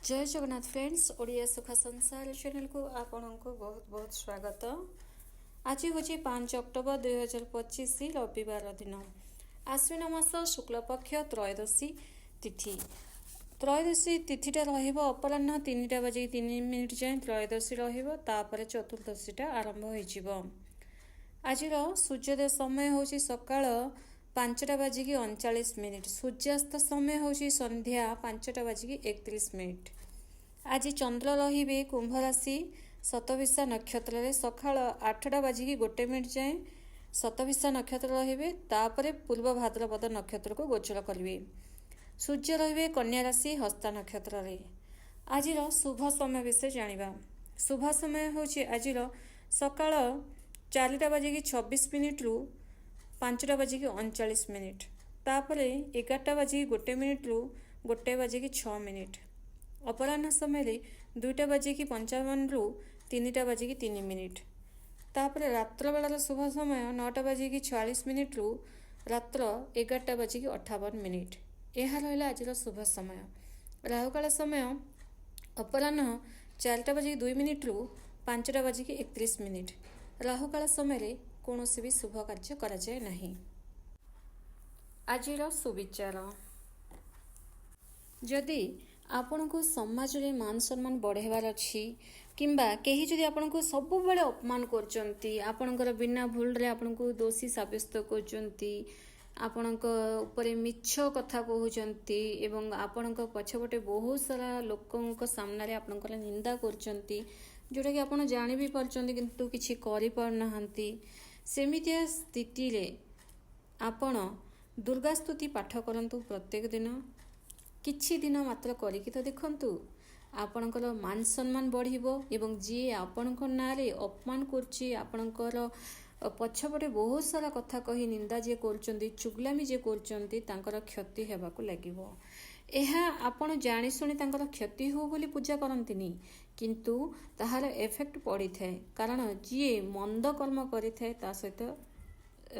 जय जगन्नाथ फ्रेंड्स ओडिया सुख संसार चैनल को आपण को बहुत बहुत स्वागत। आज हूँ 5 अक्टोबर 2025 रविवार दिन आश्विन मास शुक्ल पक्ष त्रयोदशी तिथि। त्रयोदशी तिथिटा अपराह्न 3टा बजे 3 मिनिट जाए त्रयोदशी तापर चतुर्दशीटा आरंभ हो। आज सूर्योदय समय हूँ सकाळ 5टा बाजिकी 39 मिनिट। सूर्यास्त समय हूँ संध्या 5टा बाजिकी 31 मिनिट। आज चंद्र रे कुंभ राशि शतभिषा नक्षत्र सकाळ 8टा बाजिकी 1 मिनिट जाए शतभिषा नक्षत्र रे तापर पूर्व भाद्रपद नक्षत्र को गोचर करेंगे। सूर्य रे कन्या राशि हस्ता नक्षत्र रे। आज शुभ समय विषय जानिबा। शुभ समय हूँ आज सकाळ 4टा बाजिकी 26 मिनिट रु 5टा बाजिकी 39 मिनिट। तापर 11टा बाजिकी 1 मिनिट रु 1 बाजिकी 6 मिनिट। अपराह्न समय 2टा बाजिकी 55 रु 3टा बाजिकी 3 मिनिट। तापर रात्र बेलार शुभ समय 9टा बाजिकी 46 मिनिट रु रात्र 11टा बाजिकी 58 मिनिट। यह रहा आज शुभ समय। राहुकाल समय अपराह्न 4टा बाजिकी 2 मिनिट रु 5टा बाजिकी 31 मिनिट। राहुकाल समय कौन भी शुभ कार्य करा जाए नहीं। आज सुविचार जदि आपण को समाज रे मान सम्मान बढ़ेबार अच्छी किंबा कहीं जदि आपण को सब बेले अपमान करचंती आपणकर बिना भूल रे आपण को दोषी साब्यस्त करचंती आपणक ऊपर मिछ कथा कहउचंती एवं आपणक पछपटे बहुत सारा लोकंक सामने रे आपणकर निंदा करचंती जोटा कि आपण जानि भी परचंती किंतु किछि करि पार नहंती। सेमितिया स्थिति रे आपण दुर्गा स्तुति पाठ करंतु प्रत्येक दिन किछि दिन मात्र करिकि तो देखंतु आपणकर मान सम्मान बढ़िबो एवं जी आपणकर नारे अपमान करछि आपणकर पछपटे बहुत सारा कथा कही निंदा जे करचंती चुगलामी जे करचंती तांकर क्षति हेबाकू लागिबो। एहा आपण जानि सुनि तांकर क्षति हो बोली पूजा करंतिनी किंतु ताहार इफेक्ट पड़ी थाए कारण जी मंद कर्म करि थाए ता सहित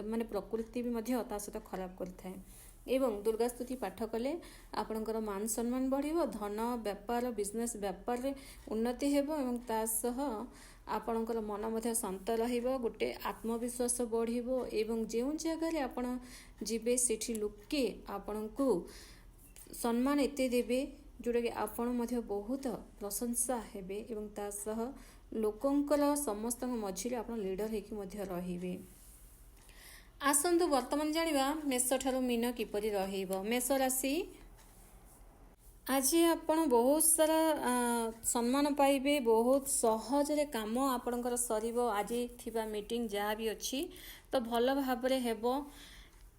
माने प्रकृति भी मध्य ता सहित खराब करि थाए। एवं दुर्गा स्तुति पाठ कले आपणकर मान सम्मान बढ़िबो धन व्यापार बिजनेस व्यापार रे उन्नति हेबो एवं ता सह आपणकर मन मध्य शांत रहिबो गोटे आत्मविश्वास बढ़िबो एवं जेउ जगह रे आपण जिबे सेठी लोके आपणको सम्मान एते देबे जोटा कि आपण मध्य बहुत प्रशंसा हेबे एवं ता सह लोकंकर समस्त मझिरे आपण लीडर हेकि मध्य रहिबे। आसंतु वर्तमान जानिबा मेष ठारू मीन किपरि रहिबो। मेष राशि आज आपण बहुत सारा सम्मान पाइबे बहुत सहज रे काम आपणकर सरीबो। आज थिबा मीटिंग जहाँ भी अच्छी तो भल भाबरे हेबो।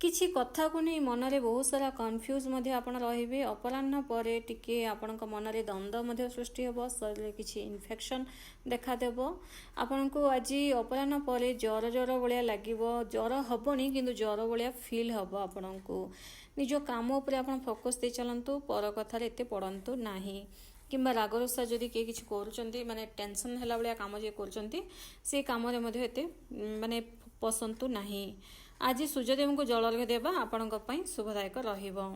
किछि कथा को नहीं मन रे बहुत सारा कन्फ्यूज मध्य आपण रहिबे। अपराह्न परे टिके आपणक मन रे द्वंद्व मध्य सृष्टि हेबो शरीर किछि इन्फेक्शन देखा देबो। आपणको आज अपराह्न परे ज्वर ज्वर भलिया लागिबो ज्वर हबोनी किंतु ज्वर भलिया फील हबो। आपणको निज काम उपरे आपण फोकस दे चलंतु पर कथा रे एते पड़ंतु नाही किंबा रागरुषा जदि के किछि करूचंती माने टेंशन हैला भलिया काम जे करूचंती से काम रे मध्य एते माने पसंतु नाही। आज सूर्यदेव को जल अर्घ्य देवा आपणक पई शुभदायक रहिबो।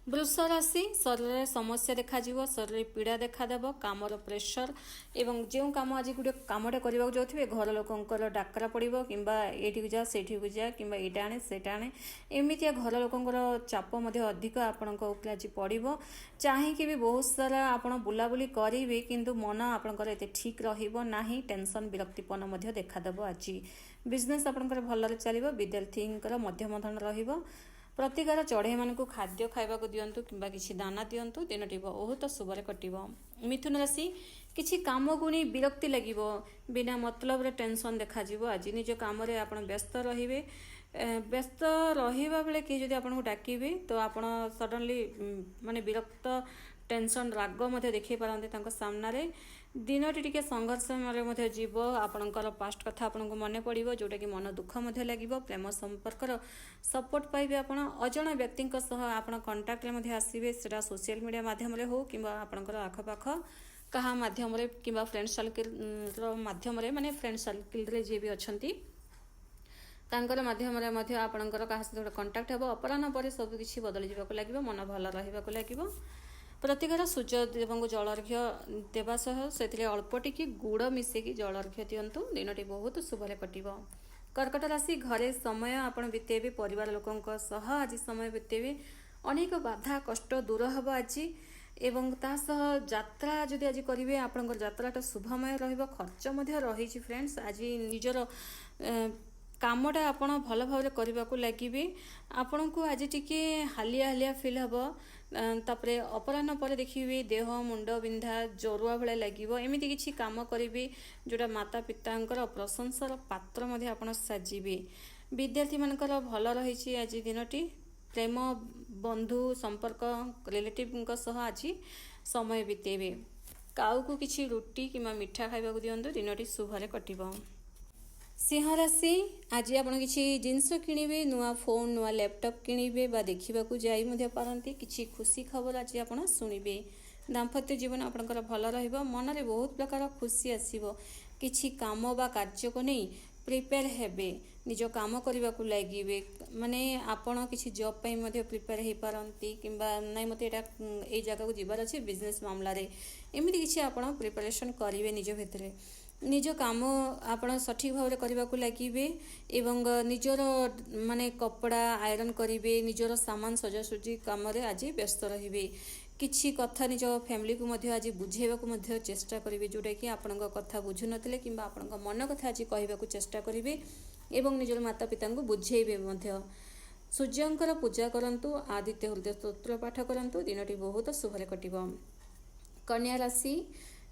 वृष राशि शरीर समस्या देखा जीवो शरीर पीड़ा देखा देबो कामर प्रेशर एवं जो काम आज गुटे कामटे करबा जाउथिबे घर लोकंकर डाकरा पड़िबो किंबा एठी जा सेठी जा किंबा एटा आने सेटा आने एमितिया घर लोकंकर चाप मध्य अधिक आपणक ऊपर आज पड़िबो। चाहे कि भी बहुत सारा आपण बुलाबुली करिवे किंतु मन आपणकर एते ठीक रहिबो नाही टेंशन विरक्तिपन मध्य देखा देबो। आज बिजनेस आपणकर भलरे चलिबो विद्यार्थींकर मध्यम धन रहिबो। प्रतिकार चढ़ई मान खाद्य खाइबा दिंतु कि किसी दाना दिंतु दिनटी बहुत शुभरे कटिबो। मिथुन राशि किछि काम को नहीं विरक्ति लगे बिना मतलब रे टेंशन देखा जीवो। आज निज काम रे आपण व्यस्त रहिबे व्यस्त रहिबा बेले कि जदि आपन को डाकिबे तो आपण सडनली माने विरक्त टेंशन राग मध्य देखै पारंते तांको सामना रे दिनटी टिके संघर्ष मध्य जीव आपणकर पास्ट कथा आपन को मन पड़िबो जोटा कि मन दुख मध्य लागिबो। प्रेम संपर्कर सपोर्ट पाइबे आपण अजणा व्यक्ति सह आपण कांटेक्ट रे मध्य आसीबे सेटा सोशल मीडिया माध्यम रे हो किंबा आपणकर आखपाख कहा माध्यम रे किंबा फ्रेंड सर्कल माध्यम रे माने फ्रेंड सर्कल रे जे भी अछंती तांकर माध्यम रे मध्य आपणकर कहा सहित कांटेक्ट हेबो। अपराह्न परे सब किछि बदली जिबाको लागिबो मन भल रहिबाको लागिबो। ପ୍ରତିକାର ସୂର୍ଯ୍ୟଦେବଙ୍କୁ ଜଳାର୍ଘ୍ୟ ଦେବା ସହ ସେଥିରେ ଅଳ୍ପ ଟିକେ ଗୁଡ଼ ମିଶାଇକି ଜଳାର୍ଘ୍ୟ ଦିଅନ୍ତୁ। ଦିନଟି ବହୁତ ଶୁଭରେ କଟିବ। କର୍କଟ ରାଶି, ଘରେ ସମୟ ଆପଣ ବିତେଇବେ, ପରିବାର ଲୋକଙ୍କ ସହ ଆଜି ସମୟ ବିତେଇବେ। ଅନେକ ବାଧା କଷ୍ଟ ଦୂର ହେବ ଆଜି ଏବଂ ତା ସହ ଯାତ୍ରା ଯଦି ଆଜି କରିବେ ଆପଣଙ୍କର ଯାତ୍ରାଟା ଶୁଭମୟ ରହିବ। ଖର୍ଚ୍ଚ ମଧ୍ୟ ରହିଛି ଫ୍ରେଣ୍ଡସ୍। ଆଜି ନିଜର କାମଟା ଆପଣ ଭଲ ଭାବରେ କରିବାକୁ ଲାଗିବେ। ଆପଣଙ୍କୁ ଆଜି ଟିକେ ହାଲିଆ ହାଲିଆ ଫିଲ୍ ହେବ। ତାପରେ ଅପରାହ୍ନ ପରେ ଦେଖିବେ ଦେହ ମୁଣ୍ଡ ବିନ୍ଧା ଜରୁଆ ଭଳିଆ ଲାଗିବ। ଏମିତି କିଛି କାମ କରିବେ ଯେଉଁଟା ମାତା ପିତାଙ୍କର ପ୍ରଶଂସାର ପାତ୍ର ମଧ୍ୟ ଆପଣ ସାଜିବେ। ବିଦ୍ୟାର୍ଥୀମାନଙ୍କର ଭଲ ରହିଛି ଆଜି ଦିନଟି। ପ୍ରେମ ବନ୍ଧୁ ସମ୍ପର୍କ ରିଲେଟିଭଙ୍କ ସହ ଆଜି ସମୟ ବିତେଇବେ। କାଉକୁ କିଛି ରୁଟି କିମ୍ବା ମିଠା ଖାଇବାକୁ ଦିଅନ୍ତୁ। ଦିନଟି ଶୁଭରେ କଟିବ। ସିଂହ ରାଶି, ଆଜି ଆପଣ କିଛି ଜିନିଷ କିଣିବେ, ନୂଆ ଫୋନ୍ ନୂଆ ଲ୍ୟାପଟପ୍ କିଣିବେ ବା ଦେଖିବାକୁ ଯାଇ ମଧ୍ୟ ପାରନ୍ତି। କିଛି ଖୁସି ଖବର ଆଜି ଆପଣ ଶୁଣିବେ। ଦାମ୍ପତ୍ୟ ଜୀବନ ଆପଣଙ୍କର ଭଲ ରହିବ। ମନରେ ବହୁତ ପ୍ରକାର ଖୁସି ଆସିବ। କିଛି କାମ ବା କାର୍ଯ୍ୟକୁ ନେଇ ପ୍ରିପେୟାର ହେବେ। ନିଜ କାମ କରିବାକୁ ଲାଗିବେ। ମାନେ ଆପଣ କିଛି ଜବ୍ ପାଇଁ ମଧ୍ୟ ପ୍ରିପେୟାର ହେଇପାରନ୍ତି କିମ୍ବା ନାଇଁ ମୋତେ ଏଇଟା ଏଇ ଜାଗାକୁ ଯିବାର ଅଛି ବିଜନେସ୍ ମାମଲାରେ, ଏମିତି କିଛି ଆପଣ ପ୍ରିପାରେସନ୍ କରିବେ ନିଜ ଭିତରେ। ନିଜ କାମ ଆପଣ ସଠିକ୍ ଭାବରେ କରିବାକୁ ଲାଗିବେ ଏବଂ ନିଜର ମାନେ କପଡ଼ା ଆଇରନ୍ କରିବେ। ନିଜର ସାମାନ ସଜାସଜି କାମରେ ଆଜି ବ୍ୟସ୍ତ ରହିବେ। କିଛି କଥା ନିଜ ଫ୍ୟାମିଲିକୁ ମଧ୍ୟ ଆଜି ବୁଝେଇବାକୁ ମଧ୍ୟ ଚେଷ୍ଟା କରିବେ, ଯେଉଁଟାକି ଆପଣଙ୍କ କଥା ବୁଝୁନଥିଲେ କିମ୍ବା ଆପଣଙ୍କ ମନ କଥା ଆଜି କହିବାକୁ ଚେଷ୍ଟା କରିବେ ଏବଂ ନିଜର ମାତା ପିତାଙ୍କୁ ବୁଝେଇବେ ମଧ୍ୟ। ସୂର୍ଯ୍ୟଙ୍କର ପୂଜା କରନ୍ତୁ, ଆଦିତ୍ୟ ହୃଦୟ ସ୍ତୋତ୍ର ପାଠ କରନ୍ତୁ। ଦିନଟି ବହୁତ ଶୁଭରେ କଟିବ। କନ୍ୟା ରାଶି,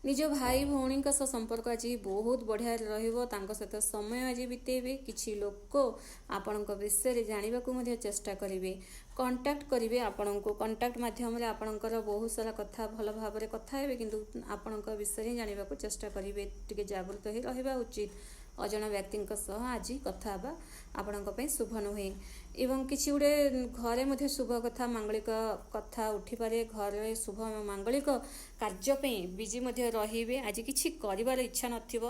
ନିଜ ଭାଇ ଭଉଣୀଙ୍କ ସହ ସମ୍ପର୍କ ଆଜି ବହୁତ ବଢ଼ିଆ ରହିବ। ତାଙ୍କ ସହିତ ସମୟ ଆଜି ବିତେଇବେ। କିଛି ଲୋକ ଆପଣଙ୍କ ବିଷୟରେ ଜାଣିବାକୁ ମଧ୍ୟ ଚେଷ୍ଟା କରିବେ। କଣ୍ଟାକ୍ଟ କରିବେ ଆପଣଙ୍କୁ। କଣ୍ଟାକ୍ଟ ମାଧ୍ୟମରେ ଆପଣଙ୍କର ବହୁତ ସାରା କଥା ଭଲ ଭାବରେ କଥା ହେବେ, କିନ୍ତୁ ଆପଣଙ୍କ ବିଷୟରେ ଜାଣିବାକୁ ଚେଷ୍ଟା କରିବେ। ଟିକେ ଜାଗୃତ ହୋଇ ରହିବା ଉଚିତ। ଅଜଣା ବ୍ୟକ୍ତିଙ୍କ ସହ ଆଜି କଥା ହେବା ଆପଣଙ୍କ ପାଇଁ ଶୁଭ ନୁହେଁ ଏବଂ କିଛି ଗୋଟେ ଘରେ ମଧ୍ୟ ଶୁଭ କଥା ମାଙ୍ଗଳିକ କଥା ଉଠିପାରେ। ଘରେ ଶୁଭ ମାଙ୍ଗଳିକ କାର୍ଯ୍ୟ ପାଇଁ ବିଜି ମଧ୍ୟ ରହିବେ। ଆଜି କିଛି କରିବାର ଇଚ୍ଛା ନଥିବ,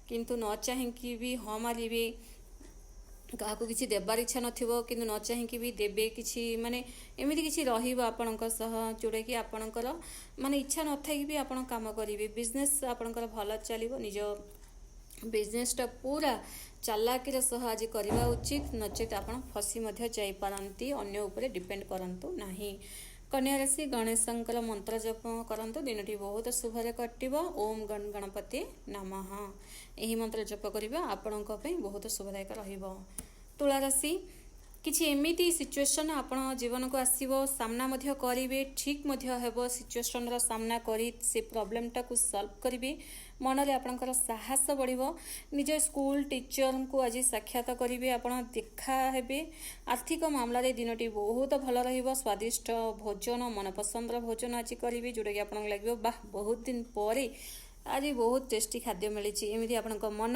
କିନ୍ତୁ ନ ଚାହିଁକି ବି ହଁ ମାରିବେ। କାହାକୁ କିଛି ଦେବାର ଇଚ୍ଛା ନଥିବ କିନ୍ତୁ ନ ଚାହିଁକି ବି ଦେବେ। କିଛି ମାନେ ଏମିତି କିଛି ରହିବ ଆପଣଙ୍କ ସହ ଯେଉଁଟାକି ଆପଣଙ୍କର ମାନେ ଇଚ୍ଛା ନଥାଇକି ବି ଆପଣ କାମ କରିବେ। ବିଜନେସ୍ ଆପଣଙ୍କର ଭଲ ଚାଲିବ। ନିଜ ବିଜନେସ୍ଟା ପୁରା ଚାଲାକିର ସହ ଆଜି କରିବା ଉଚିତ, ନଚେତ୍ ଆପଣ ଫସି ମଧ୍ୟ ଯାଇପାରନ୍ତି। ଅନ୍ୟ ଉପରେ ଡିପେଣ୍ଡ କରନ୍ତୁ ନାହିଁ। କନ୍ୟା ରାଶି, ଗଣେଶଙ୍କର ମନ୍ତ୍ର ଜପ କରନ୍ତୁ। ଦିନଟି ବହୁତ ଶୁଭରେ କଟିବ। ଓମ୍ ଗଣ ଗଣପତି ନମଃ, ଏହି ମନ୍ତ୍ର ଜପ କରିବା ଆପଣଙ୍କ ପାଇଁ ବହୁତ ଶୁଭଦାୟକ ରହିବ। ତୁଳା ରାଶି, କିଛି ଏମିତି ସିଚୁଏସନ୍ ଆପଣ ଜୀବନକୁ ଆସିବ, ସାମ୍ନା ମଧ୍ୟ କରିବେ, ଠିକ୍ ମଧ୍ୟ ହେବ। ସିଚୁଏସନ୍ର ସାମ୍ନା କରି ସେ ପ୍ରୋବ୍ଲେମଟାକୁ ସଲ୍ଭ କରିବେ। ମନରେ ଆପଣଙ୍କର ସାହସ ବଢ଼ିବ। ନିଜ ସ୍କୁଲ ଟିଚରଙ୍କୁ ଆଜି ସାକ୍ଷାତ କରିବେ, ଆପଣ ଦେଖା ହେବେ। ଆର୍ଥିକ ମାମଲାରେ ଦିନଟି ବହୁତ ଭଲ ରହିବ। ସ୍ୱାଦିଷ୍ଟ ଭୋଜନ, ମନପସନ୍ଦର ଭୋଜନ ଆଜି କରିବେ, ଯେଉଁଟାକି ଆପଣଙ୍କୁ ଲାଗିବ ବାଃ ବହୁତ ଦିନ ପରେ ଆଜି ବହୁତ ଟେଷ୍ଟି ଖାଦ୍ୟ ମିଳିଛି। ଏମିତି ଆପଣଙ୍କ ମନ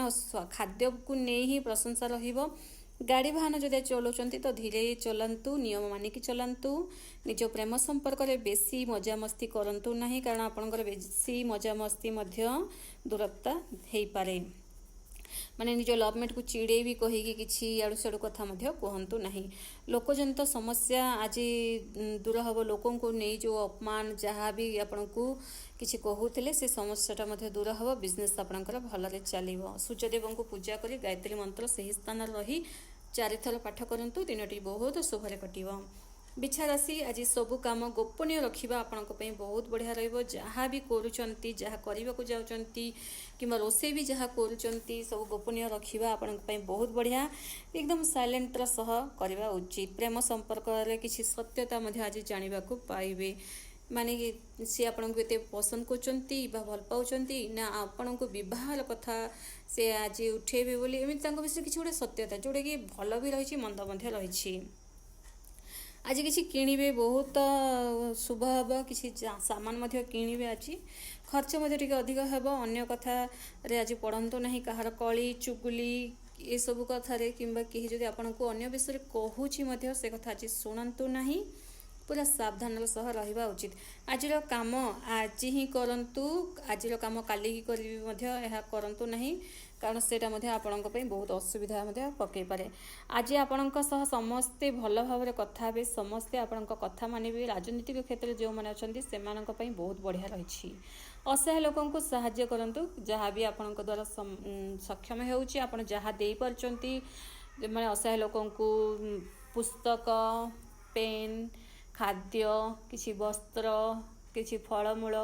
ଖାଦ୍ୟକୁ ନେଇ ହିଁ ପ୍ରଶଂସା ରହିବ। ଗାଡ଼ି ବାହନ ଯଦି ଚଲାଉଛନ୍ତି ତ ଧୀରେ ଚଲାନ୍ତୁ, ନିୟମ ମାନିକି ଚଲାନ୍ତୁ। ନିଜ ପ୍ରେମ ସମ୍ପର୍କରେ ବେଶୀ ମଜାମସ୍ତି କରନ୍ତୁ ନାହିଁ, କାରଣ ଆପଣଙ୍କର ବେଶୀ ମଜାମସ୍ତି ମଧ୍ୟ ଦୂରତା ହେଇପାରେ। ମାନେ ନିଜ ଲଭ୍ମେଟ୍କୁ ଚିଡ଼େଇ ବି କହିକି କିଛି ଆଡ଼ୁ ସାଡ଼ୁ କଥା ମଧ୍ୟ କୁହନ୍ତୁ ନାହିଁ। ଲୋକଜନିତ ସମସ୍ୟା ଆଜି ଦୂର ହେବ। ଲୋକଙ୍କୁ ନେଇ ଯେଉଁ ଅପମାନ ଯାହା ବି ଆପଣଙ୍କୁ କିଛି କହୁଥିଲେ ସେ ସମସ୍ୟାଟା ମଧ୍ୟ ଦୂର ହେବ। ବିଜନେସ୍ ଆପଣଙ୍କର ଭଲରେ ଚାଲିବ। ସୂର୍ଯ୍ୟଦେବଙ୍କୁ ପୂଜା କରି ଗାୟତ୍ରୀ ମନ୍ତ୍ର ସେହି ସ୍ଥାନରେ ରହି 4 ଥର ପାଠ କରନ୍ତୁ। ଦିନଟି ବହୁତ ଶୁଭରେ କଟିବ। ବିଛା ରାଶି, ଆଜି ସବୁ କାମ ଗୋପନୀୟ ରଖିବା ଆପଣଙ୍କ ପାଇଁ ବହୁତ ବଢ଼ିଆ ରହିବ। ଯାହା ବି କରୁଛନ୍ତି, ଯାହା କରିବାକୁ ଯାଉଛନ୍ତି କିମ୍ବା ରୋଷେଇ ବି ଯାହା କରୁଛନ୍ତି, ସବୁ ଗୋପନୀୟ ରଖିବା ଆପଣଙ୍କ ପାଇଁ ବହୁତ ବଢ଼ିଆ। ଏକଦମ ସାଇଲେଣ୍ଟର ସହ କରିବା ଉଚିତ। ପ୍ରେମ ସମ୍ପର୍କରେ କିଛି ସତ୍ୟତା ମଧ୍ୟ ଆଜି ଜାଣିବାକୁ ପାଇବେ। ମାନେ ସେ ଆପଣଙ୍କୁ ଏତେ ପସନ୍ଦ କରୁଛନ୍ତି ବା ଭଲ ପାଉଛନ୍ତି ନା ଆପଣଙ୍କୁ ବିବାହର କଥା ସେ ଆଜି ଉଠେଇବେ ବୋଲି, ଏମିତି ତାଙ୍କ ବିଷୟରେ କିଛି ଗୋଟେ ସତ୍ୟତା ଯେଉଁଟାକି ଭଲ ବି ରହିଛି ମନ୍ଦ ମଧ୍ୟ ରହିଛି। ଆଜି କିଛି କିଣିବେ, ବହୁତ ଶୁଭ ହେବ। କିଛି ସାମାନ ମଧ୍ୟ କିଣିବେ ଆଜି। ଖର୍ଚ୍ଚ ମଧ୍ୟ ଟିକେ ଅଧିକ ହେବ। ଅନ୍ୟ କଥାରେ ଆଜି ପଡ଼ନ୍ତୁ ନାହିଁ, କାହାର କଳି ଚୁଗୁଲି ଏସବୁ କଥାରେ, କିମ୍ବା କେହି ଯଦି ଆପଣଙ୍କୁ ଅନ୍ୟ ବିଷୟରେ କହୁଛି ମଧ୍ୟ ସେ କଥା ଆଜି ଶୁଣନ୍ତୁ ନାହିଁ। पूरा सावधान सह रहिबा उचित। आजिर काम आज ही करंतु, आजिर काम काली ही करिवे मध्य एहा करंतु नहीं, कारण सेटा मध्य आपणक पई बहुत असुविधा मध्य पकई पारे। आज आपणक सह समस्ते भल भाव कथा हेबे, समस्ते आपणक कथा मानिबे। राजनीतिक क्षेत्र में जो माने अछंती सेमानक पई बहुत बढ़िया रहिछि। असहाय लोकन को सहाय्य करंतु, जहाँ भी आपणक द्वारा सक्षम हेउछि, आपण जहाँ देई परचंती माने असहाय लोकन को पुस्तक, पेन, खाद्य, किसी वस्त्र, किसी फलमूल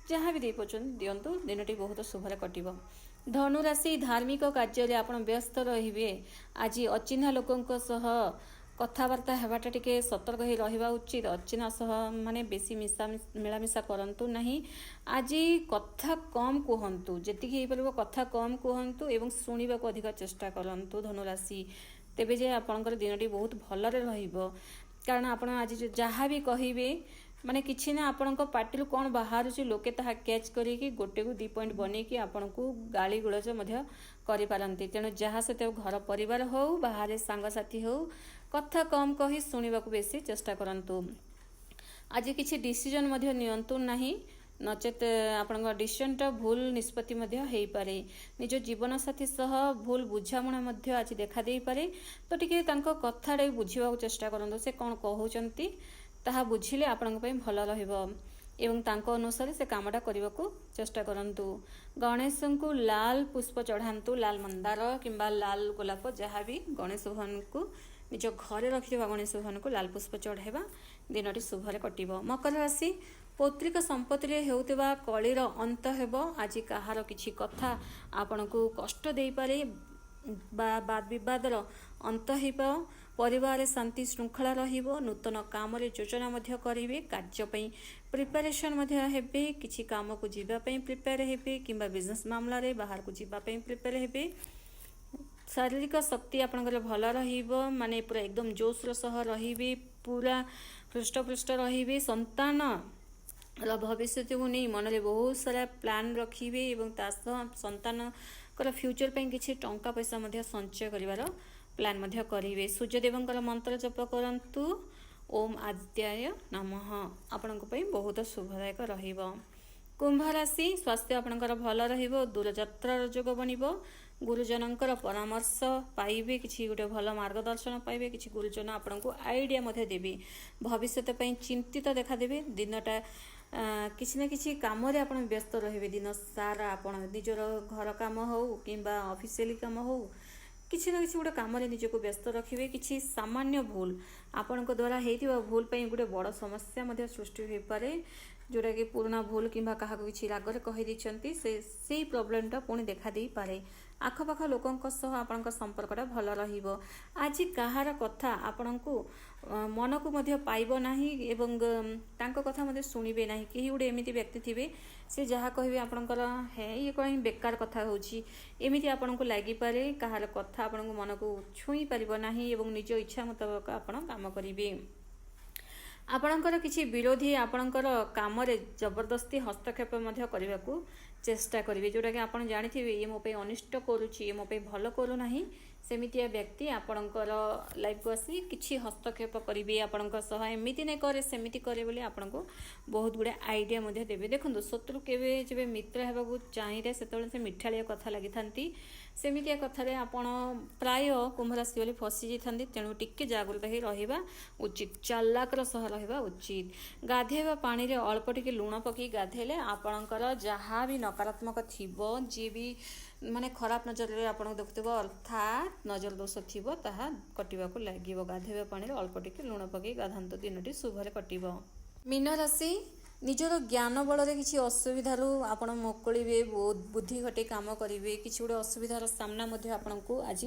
जहाँ भी दिंतु, दिनटी बहुत शुभरे कटिब। धनुराशि धार्मिक कार्य आप व्यस्त रे। आज अचिन्हा लोकों सह कथबार्ता हेबाटा टिके सतर्क ही रहिबा उचित। अचिन्हा सह माने बेसी मिलामिशा करंतु नहीं। आज कथा कम कहंतु, जेति कि हेइपरबो कथा कम कहंतु एवं सुनिबा को अधिक चेष्टा करंतु धनुराशि। तेबे जे आपनकर दिनटी बहुत भलरे रहिबो, कारण आपण आज जहाँ भी कहिबे माने किछि ना आपणक पार्टी कौन बाहर लोके ताहा कैच करिकी गोटे को 2 पॉइंट बनैकी आपणको गाली गुलज मध्य करि पारंती। तेणु जहाँ से घर परिवार हो, बाहर सांगसाथी हो, कथा कम कही सुनिबा को बेसी चेष्टा करंतु। आज किछि डिसीजन मध्य नियंतु नहीं, नचेत आपणक डिसीजनटा भूल निष्पत्ति मध्य हेई पारे। निज जीवन साथी सह भूल बुझामणा मध्य आज देखा देई पारे। तो टिके तांको कथाडे बुझिबा को चेष्टा करंतु, से कोन कहउचंती ताहा बुझिले आपणक पई भल रहिबो एवं तांको अनुसार से कामटा करने को चेष्टा करंतु। गणेश को लाल पुष्प चढ़ातु, लाल मंदार किंबा लाल गोलाप जहाँ भी गणेश भवन को निज घरे रखि गणेश भवन को लाल पुष्प चढ़ाइबा दिनटी शुभरे कटिब। मकर राशि पौत्रिक संपत्ति रे हेउतिबा कलिर अंत हेबो। आज कहार किछि कथा आपनकु कष्ट देई पारे बा वाद विवादर अंत हेबो। परिवार शांति श्रृंखला रहिबो। नूतन काम रे योजना मध्य करिवे। कार्य पई प्रिपरेशन मध्य हेबे। किछि काम को जीवा पई प्रिपेयर हेबे किंबा बिजनेस मामला रे बाहर को जीवा पई प्रिपेयर हेबे। शारीरिक शक्ति आपनकर भल रहिबो, माने पूरा एकदम जोश रो सह रहिबे, पूरा हृष्टपुष्ट रहिबे। संतान र भविष्य को नहीं मन में बहुत सारा प्लान रखिए एवं संतान फ्यूचर पे किसी टंका पैसा मध्य संचय करिवार प्लान मध्य करिवे। सूर्यदेवंकर मंत्र जप करंतु, ओम आदित्याय नमः, आपनक पई बहुत शुभदायक रहिबो। कुंभ राशि स्वास्थ्य आपनकर भल रहिबो। दूरयात्रार जोग बनिबो। गुरुजनकर परामर्श पाइबे, किछि गोटे भल मार्गदर्शन पाइबे। किछि गुरुजन आपनको आइडिया मध्य देबे। भविष्यत पई चिंतित देखा देबे। दिनटा किसी ना किसी काम रे आपण व्यस्त रहिबे। दिन सारा आपण निजर घर काम हो किंबा ऑफिशियली काम हो, किसी ना किसी गोटे काम रे निजको व्यस्त रखिबे। किछि सामान्य भूल आपणको द्वारा हेतिबा भूल पई गोटे बड़ समस्या मध्य सृष्टि होई पारे, जोटा कि पुराना भूल किंबा काहा किछि रागरे कहि दिछंती, से प्रॉब्लमटा पुणी देखा देई पारे। आखपाख लोकंक सह आपणक संपर्कटा भल रहिबो। आज कहार कथा आपणको मन को मध्य पाइबो नाही एवं तांको कथा मध्य सुनिबे नाही। केही गोटे एमिति व्यक्ति थिबे, से जहाँ कहिबे आपणकर हे ये कहीं बेकार कथा होछि एमिति आपणको लागि पारे। कहार कथा आपणको मन को छुई पारिबो नाही एवं निज इच्छा मुताबिक आपण काम करिवे। आपणकर किछि विरोधी आपणकर काम रे जबरदस्ती हस्तक्षेप मध्य करने को चेष्टा करेंगे, जोटा कि आप जानिथिबे ये मो पे अनिष्ट करुछि, ये मो पे भल करू नाही। सेमितिया व्यक्ति आपणकर लाइफ को आसी किछि हस्तक्षेप करेंगे। आपणकर सह एमिति नहीं करे सेमिति करे बोली आपणको बहुत गुडे आइडिया मध्य देबे। देखंतु शत्रु केबे जेबे मित्र हेबाकू चाहिए सेतबेले से मिठालिया कथा लागि थांती, सेमितिया कथारे आपण प्राय कुंभ राशि वाले फसी जाइथांती। तेणु टिके जागृत ही रहिबा उचित, चालाकर सह रहिबा उचित। गाधेबा पानी रे अल्प टिके लुण पकी गाधेले आपणकर जहाँ भी नकारात्मक थिबो, जे भी माने खराब नजर रे आपण देखुथिबो अर्थात नजर दोष थिबो, ताहा कटिबा को लागिबो। गाधेबा पानी रे अल्प टिके लुण पकी गाधांतो, दिनटी शुभरे कटिबो। मीन राशि निजर ज्ञान बल किसी असुविधार आपण मुकुलिबे, बुद्धि घटे काम करेंगे। किसी गोटे असुविधार सामना मध्य आपको आज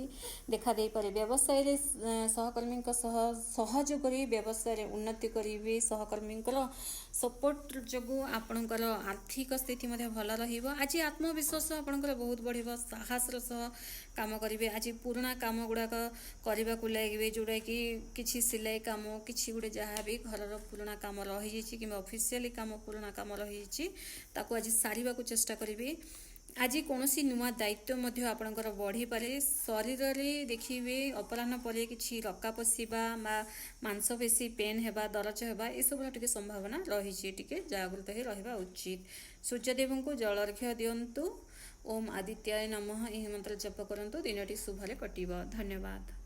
देखा दे पारे। व्यवसाय रे सहकर्मी सहयोग कर व्यवसाय उन्नति करेंगे। सहकर्मी सपोर्ट जो आपणकर आर्थिक स्थिति भल रहिबो। आज आत्मविश्वास आपणकर बहुत बढ़िबो, साहसर सह काम करेंगे। आज पुराना काम गुड़ाक करने को लगे, जोटा कि किसी सिलाई काम, किसी गोटे जहाँ भी घर पुराना काम रही कि ऑफिशियली काम पुराना काम रही ताको आज सारिबा को चेष्टा करेंगे। ଆଜି କୌଣସି ନୂଆ ଦାୟିତ୍ୱ ମଧ୍ୟ ଆପଣଙ୍କର ବଢ଼ିପାରେ। ଶରୀରରେ ଦେଖିବେ ଅପରାହ୍ନ ପରେ କିଛି ରକା ପଶିବା ବା ମାଂସପେଶୀ ପେନ୍ ହେବା, ଦରଜ ହେବା ଏସବୁର ଟିକେ ସମ୍ଭାବନା ରହିଛି। ଟିକେ ଜାଗୃତ ହୋଇ ରହିବା ଉଚିତ। ସୂର୍ଯ୍ୟଦେବଙ୍କୁ ଜଳାର୍ଘ୍ୟ ଦିଅନ୍ତୁ। ଓମ୍ ଆଦିତ୍ୟାୟ ନମଃ ଏହି ମନ୍ତ୍ର ଜପ କରନ୍ତୁ। ଦିନଟି ଶୁଭରେ କଟିବ। ଧନ୍ୟବାଦ।